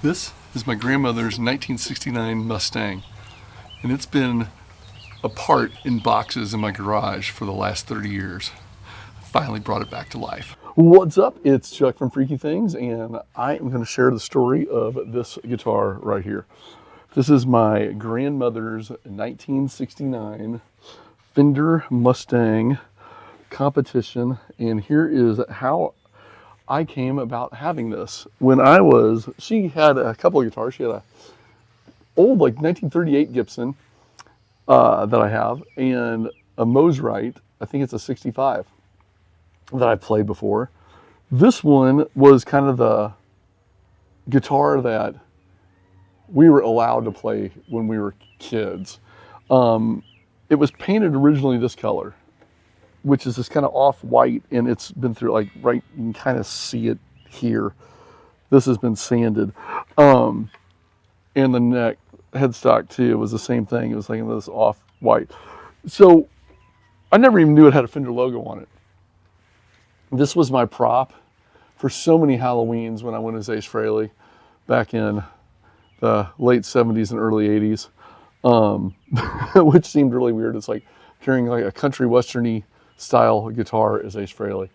This is my grandmother's 1969 Mustang, and it's been apart in boxes in my garage for the last 30 years. Finally brought it back to life. What's up? It's Chuck from Freaky Things, and I am going to share the story of this guitar right here. This is my grandmother's 1969 Fender Mustang competition, and here is how I came about having this. She had a couple of guitars. She had a old, like 1938 Gibson that I have, and a Mosrite, I think it's a 65, that I've played before. This one was kind of the guitar that we were allowed to play when we were kids. It was painted originally this color, which is this kind of off-white, and it's been through, like, right, you can kind of see it here. This has been sanded. And the neck, headstock too, was the same thing. It was like this off-white. So I never even knew it had a Fender logo on it. This was my prop for so many Halloweens when I went as Ace Frehley back in the late 70s and early 80s, which seemed really weird. It's like carrying like a country westerny style guitar as Ace Frehley,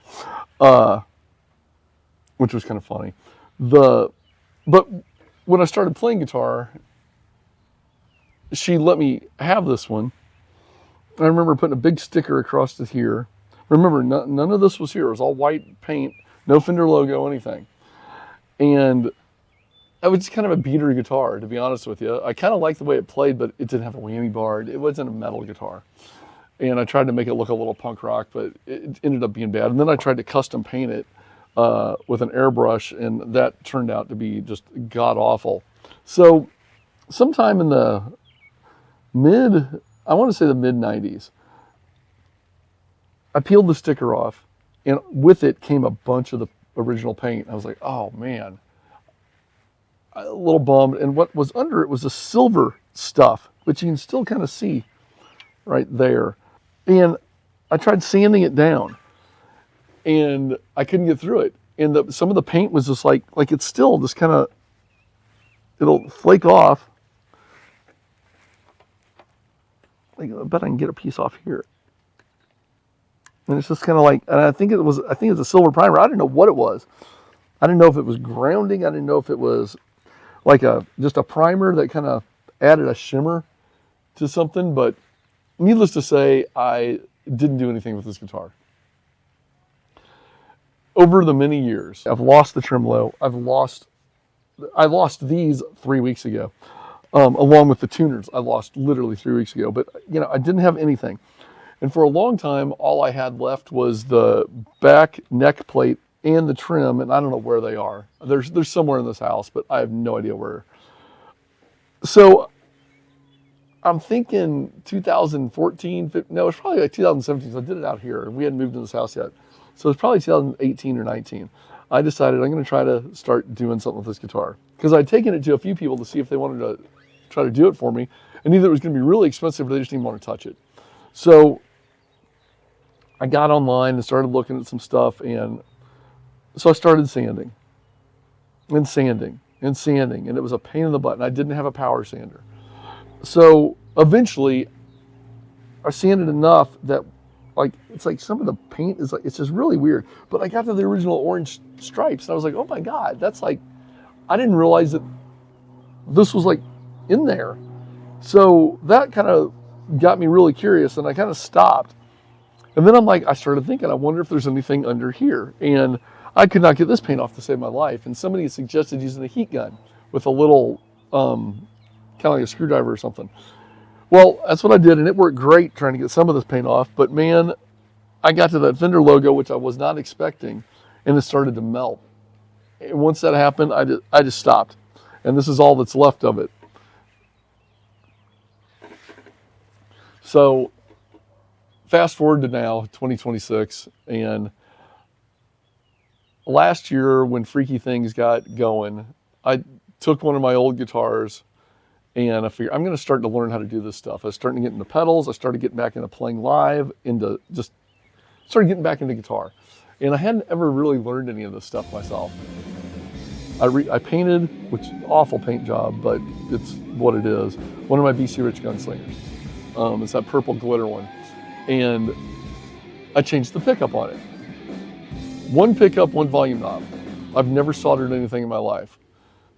which was kind of funny. But when I started playing guitar, she let me have this one. I remember putting a big sticker across it here. Remember, none of this was here. It was all white paint, no Fender logo, anything. And it was just kind of a beater guitar, to be honest with you. I kind of liked the way it played, but it didn't have a whammy bar. It wasn't a metal guitar. And I tried to make it look a little punk rock, but it ended up being bad. And then I tried to custom paint it with an airbrush, and that turned out to be just god-awful. So sometime in the mid-90s, I peeled the sticker off, and with it came a bunch of the original paint. I was like, oh man, a little bummed. And what was under it was the silver stuff, which you can still kind of see right there. And I tried sanding it down, and I couldn't get through it. And some of the paint was just like it's still just kind of, it'll flake off. I bet I can get a piece off here. And it's just kind of like, and I think it's a silver primer. I didn't know what it was. I didn't know if it was grounding. I didn't know if it was like just a primer that kind of added a shimmer to something. But needless to say, I didn't do anything with this guitar. Over the many years, I've lost the tremolo. I lost these 3 weeks ago, along with the tuners. I lost literally 3 weeks ago. But I didn't have anything. And for a long time, all I had left was the back neck plate and the trim, and I don't know where they are. They're somewhere in this house, but I have no idea where. So I'm thinking 2014, no, it's probably like 2017, so I did it out here. We hadn't moved in this house yet. So it's probably 2018 or 19. I decided I'm going to try to start doing something with this guitar. Because I'd taken it to a few people to see if they wanted to try to do it for me, and either it was going to be really expensive or they just didn't want to touch it. So I got online and started looking at some stuff, and so I started sanding, and it was a pain in the butt, and I didn't have a power sander. So eventually, I sanded enough that, it's like some of the paint is it's just really weird. But I got to the original orange stripes, and I was like, oh my God, that's I didn't realize that this was in there. So that kind of got me really curious, and I kind of stopped. And then I started thinking, I wonder if there's anything under here. And I could not get this paint off to save my life. And somebody had suggested using a heat gun with a little, kind of like a screwdriver or something. Well, that's what I did, and it worked great trying to get some of this paint off. But man, I got to that Fender logo, which I was not expecting, and it started to melt. And once that happened, I just stopped. And this is all that's left of it. So fast forward to now, 2026, and last year when Freaky Things got going, I took one of my old guitars, and I figured I'm going to start to learn how to do this stuff. I was starting to get into pedals. I started getting back into playing live, started getting back into guitar. And I hadn't ever really learned any of this stuff myself. I painted, which awful paint job, but it's what it is. One of my BC Rich gunslingers. It's that purple glitter one. And I changed the pickup on it. One pickup, one volume knob. I've never soldered anything in my life.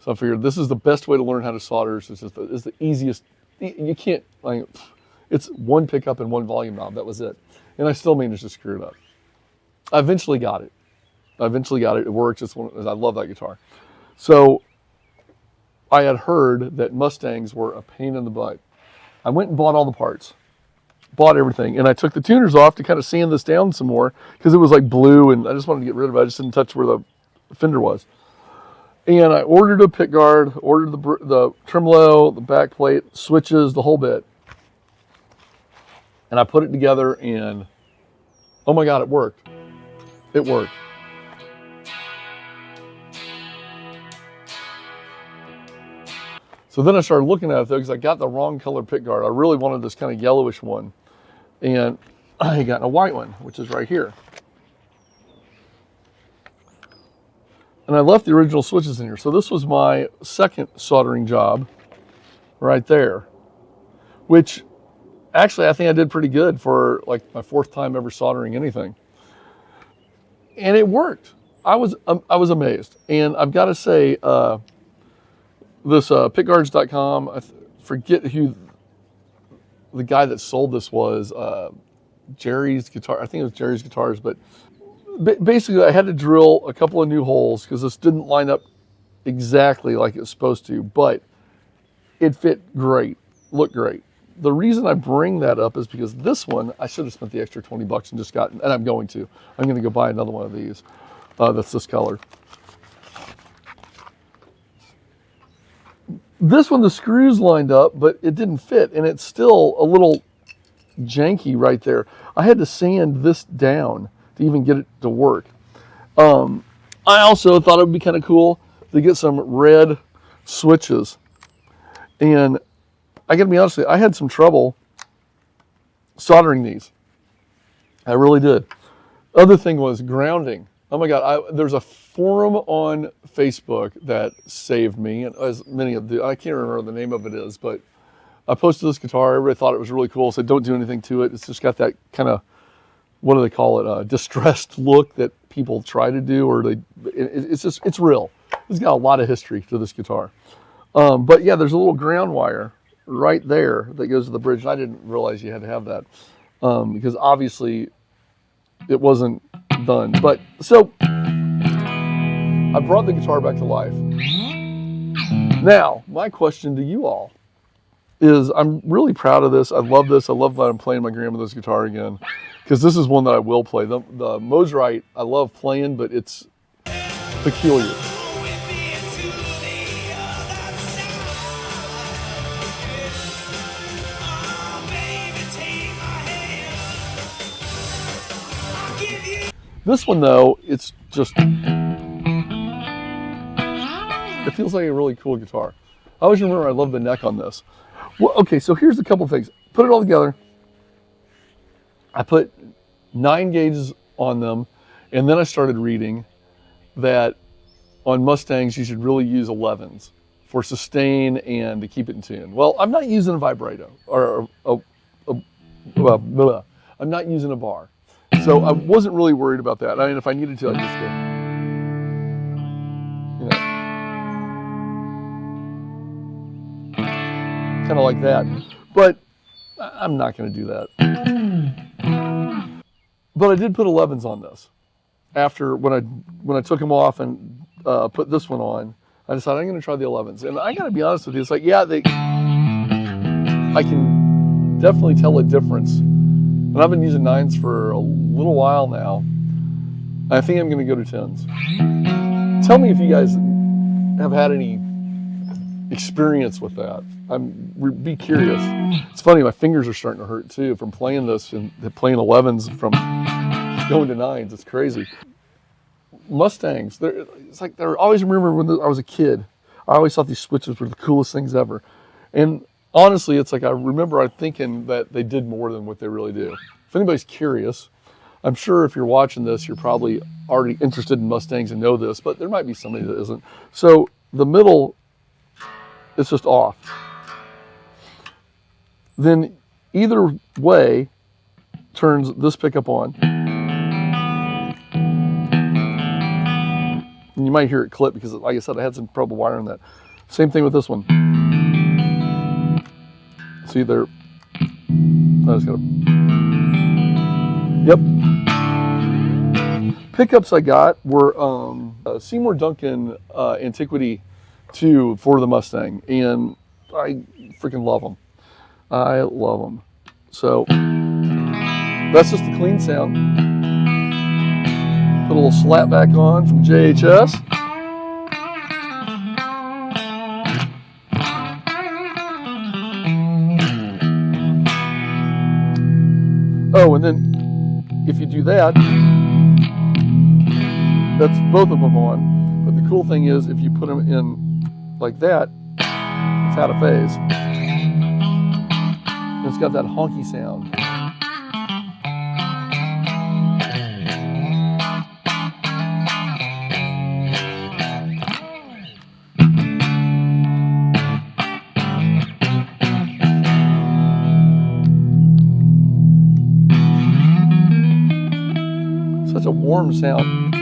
So I figured this is the best way to learn how to solder. It's the easiest. You can't, like, it's one pickup and one volume knob. That was it. And I still managed to screw it up. I eventually got it. It works. I love that guitar. So I had heard that Mustangs were a pain in the butt. I went and bought all the parts, bought everything, and I took the tuners off to kind of sand this down some more because it was like blue, and I just wanted to get rid of it. I just didn't touch where the fender was. And I ordered a pickguard, ordered the tremolo, the back plate, switches, the whole bit. And I put it together, and oh my God, it worked. It worked. So then I started looking at it though, because I got the wrong color pickguard. I really wanted this kind of yellowish one. And I got a white one, which is right here. And I left the original switches in here. So this was my second soldering job right there, which actually I think I did pretty good for like my fourth time ever soldering anything. And it worked. I was amazed. And I've got to say, this pickguards.com, I forget who the guy that sold this was, Jerry's Guitar. I think it was Jerry's Guitars, but basically I had to drill a couple of new holes because this didn't line up exactly like it was supposed to, but it fit great, looked great. The reason I bring that up is because this one, I should have spent the extra $20 and just gotten, and I'm going to go buy another one of these that's this color. This one, the screws lined up, but it didn't fit, and it's still a little janky right there. I had to sand this down to even get it to work. I also thought it would be kind of cool to get some red switches. And I gotta be honest with you, I had some trouble soldering these. I really did. Other thing was grounding. Oh my God, there's a forum on Facebook that saved me, and as many of I can't remember the name of it is, but I posted this guitar. Everybody thought it was really cool, said don't do anything to it. It's just got that kind of, what do they call it, distressed look that people try to do, or it's real. It's got a lot of history to this guitar. But yeah, there's a little ground wire right there that goes to the bridge, and I didn't realize you had to have that because obviously it wasn't done. But so I brought the guitar back to life. Now, my question to you all is, I'm really proud of this. I love this. I love that I'm playing my grandmother's guitar again, because this is one that I will play. The Mosrite, I love playing, but it's peculiar. This one though, it's just, it feels like a really cool guitar. I always remember I love the neck on this. Well, okay, so here's a couple things. Put it all together. I put 9 gauges on them, and then I started reading that on Mustangs you should really use 11s for sustain and to keep it in tune. Well, I'm not using a vibrato, or I'm not using a bar. So I wasn't really worried about that. I mean, if I needed to, I'd just go, you know, kind of like that. But I'm not going to do that. But I did put 11s on this. After, when I took them off and put this one on, I decided I'm going to try the 11s. And I got to be honest with you, it's like, yeah, I can definitely tell a difference. And I've been using 9s for a little while now. I think I'm going to go to 10s. Tell me if you guys have had any experience with that. Be curious. It's funny, my fingers are starting to hurt too from playing this and playing 11s from going to 9s. It's crazy. Mustangs, it's like I always remember when I was a kid, I always thought these switches were the coolest things ever. And honestly, it's like I remember thinking that they did more than what they really do. If anybody's curious, I'm sure if you're watching this, you're probably already interested in Mustangs and know this, but there might be somebody that isn't. So the middle is just off. Then either way turns this pickup on. And you might hear it clip because, like I said, I had some trouble wiring that. Same thing with this one. See there, I just gotta, yep. Pickups I got were Seymour Duncan Antiquity 2 for the Mustang, and I freaking love them. I love them. So that's just the clean sound. Put a little slap back on from JHS. Oh, and then if you do that, that's both of them on. But the cool thing is, if you put them in like that, it's out of phase. And it's got that honky sound. Such a warm sound.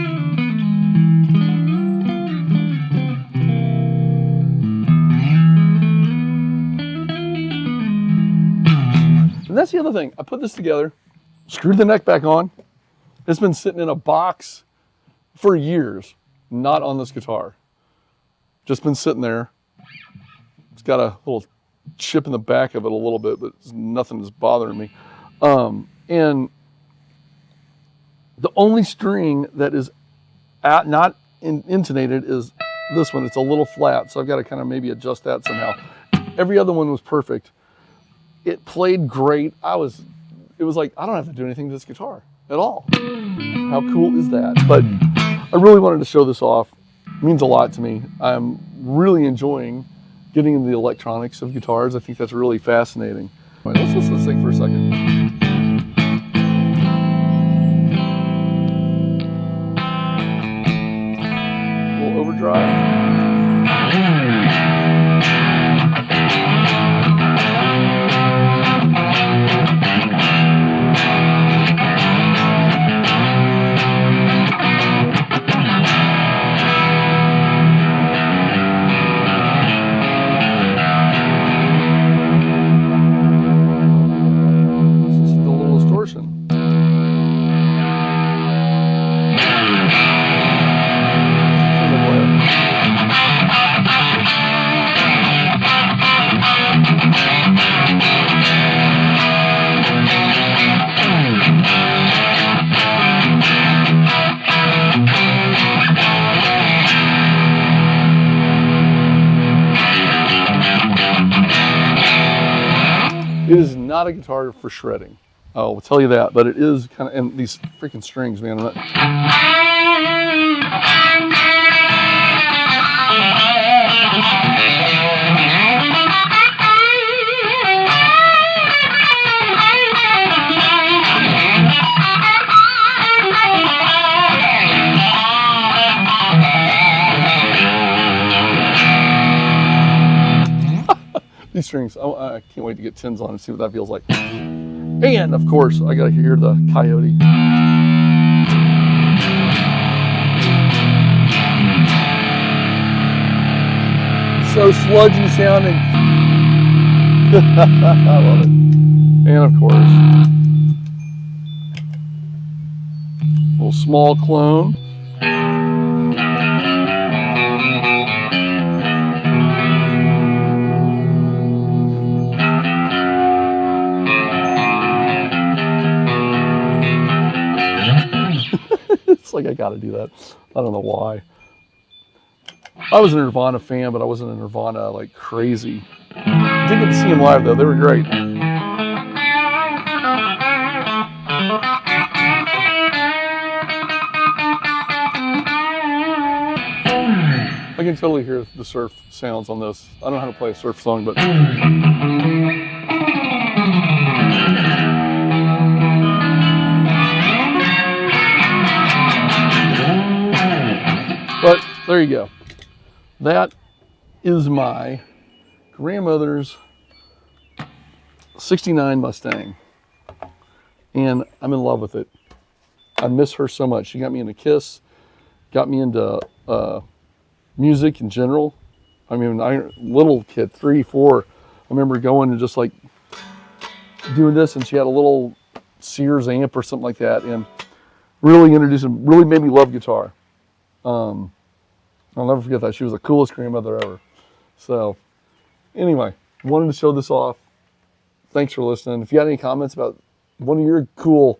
And that's the other thing. I put this together, screwed the neck back on. It's been sitting in a box for years, not on this guitar. Just been sitting there. It's got a little chip in the back of it a little bit, but nothing is bothering me. And the only string that is not intonated is this one. It's a little flat, so I've got to kind of maybe adjust that somehow. Every other one was perfect. It played great. It was like, I don't have to do anything to this guitar at all. How cool is that? But I really wanted to show this off. It means a lot to me. I'm really enjoying getting into the electronics of guitars. I think that's really fascinating. Let's listen to this thing for a second. A little overdrive. It is not a guitar for shredding. I will tell you that, but it is kind of, and these freaking strings, man. These strings, I can't wait to get tins on and see what that feels like. And of course, I gotta hear the coyote. So sludgy sounding. I love it. And of course, a little small clone. It's like I gotta do that. I don't know why. I was a Nirvana fan, but I wasn't a Nirvana like crazy. I did get to see them live though. They were great. I can totally hear the surf sounds on this. I don't know how to play a surf song, but there you go. That is my grandmother's 69 Mustang. And I'm in love with it. I miss her so much. She got me into Kiss, got me into music in general. I mean, little kid, 3, 4, I remember going and just like doing this, and she had a little Sears amp or something like that, and really made me love guitar. I'll never forget that. She was the coolest grandmother ever. So anyway, wanted to show this off. Thanks for listening. If you got any comments about one of your cool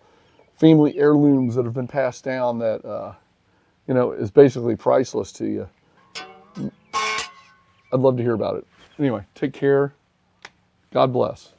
family heirlooms that have been passed down that is basically priceless to you, I'd love to hear about it. Anyway, take care. God bless.